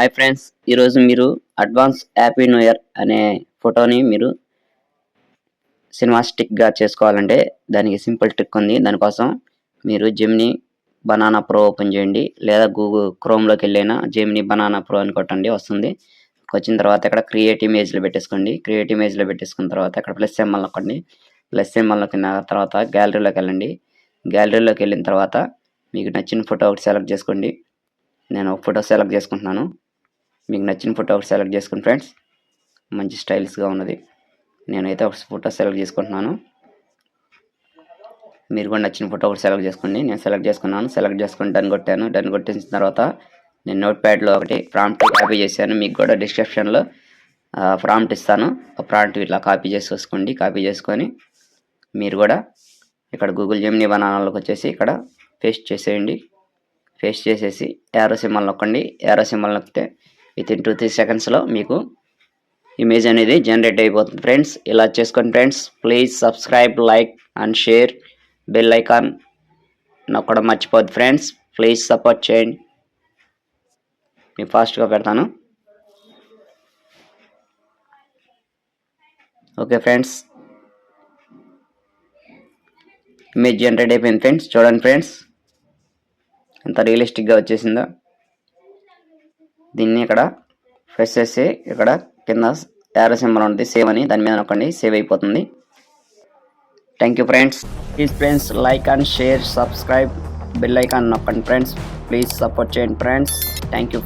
Hi friends, ఈరోజు మీరు advance happy new year అనే ఫోటోని మీరు సినిమాస్టిక్గా చేసుకోవాలంటే దానికి సింపుల్ ట్రిక్ ఉంది. దానికోసం మీరు జెమినీ బనానా ప్రో ఓపెన్ చేయండి, లేదా గూగుల్ క్రోమ్లోకి వెళ్ళైనా జెమినీ బనానా ప్రో అని కొట్టండి, వస్తుంది. వచ్చిన తర్వాత ఇక్కడ క్రియేట్ ఇమేజ్లో పెట్టేసుకోండి. క్రియేట్ ఇమేజ్లో పెట్టేసుకున్న తర్వాత ఇక్కడ ప్లస్ సింబల్ నొక్కండి. ప్లస్ సింబల్ నొక్కిన తర్వాత గ్యాలరీలోకి వెళ్ళండి. గ్యాలరీలోకి వెళ్ళిన తర్వాత మీకు నచ్చిన ఫోటో ఒకటి సెలెక్ట్ చేసుకోండి. నేను ఒక ఫోటో సెలెక్ట్ చేసుకుంటున్నాను. మీకు నచ్చిన ఫోటో ఒకటి సెలెక్ట్ చేసుకోండి ఫ్రెండ్స్. మంచి స్టైల్స్గా ఉన్నది. నేనైతే ఒక ఫోటో సెలెక్ట్ చేసుకుంటున్నాను. మీరు కూడా నచ్చిన ఫోటో ఒకటి సెలెక్ట్ చేసుకోండి. నేను సెలెక్ట్ చేసుకున్నాను. సెలెక్ట్ చేసుకుని డన్ కొట్టాను. డన్ కొట్టిన తర్వాత నేను నోట్ ప్యాడ్లో ఒకటి ప్రాంప్ట్ కాపీ చేశాను. మీకు కూడా డిస్క్రిప్షన్లో ప్రాంప్ట్ ఇస్తాను. ఆ ప్రాంప్ట్ ఇట్లా కాపీ చేసుకోండి. కాపీ చేసుకొని మీరు కూడా ఇక్కడ గూగుల్ జెమినీ బనానాలోకి వచ్చేసి ఇక్కడ పేస్ట్ చేసేయండి. పేస్ట్ చేసేసి యారో సింబల్ నొక్కండి. యారో సింబల్ నొక్కితే వితిన్ 2-3 సెకండ్స్లో మీకు ఇమేజ్ అనేది జనరేట్ అయిపోతుంది ఫ్రెండ్స్. ఇలా చేసుకోండి friends. Please subscribe, like and share. Bell icon నొక్కడం మర్చిపోద్దు ఫ్రెండ్స్. ప్లీజ్ సపోర్ట్ చేయండి. నేను ఫాస్ట్గా పెడతాను. ఓకే ఫ్రెండ్స్, ఇమేజ్ జనరేట్ అయిపోయింది ఫ్రెండ్స్. చూడండి ఫ్రెండ్స్ ఎంత రియలిస్టిక్గా వచ్చేసిందో. దీన్ని ఇక్కడ ప్రెస్ చేసి ఇక్కడ కింద యారో సింబల్ ఉంటుంది, సేవ్ అని, దాని మీద నొక్కండి. సేవ్ అయిపోతుంది. Thank you friends. Please friends like and share, subscribe, bell icon నొక్కండి ఫ్రెండ్స్. ప్లీజ్ సపోర్ట్ చేయండి ఫ్రెండ్స్. Thank you.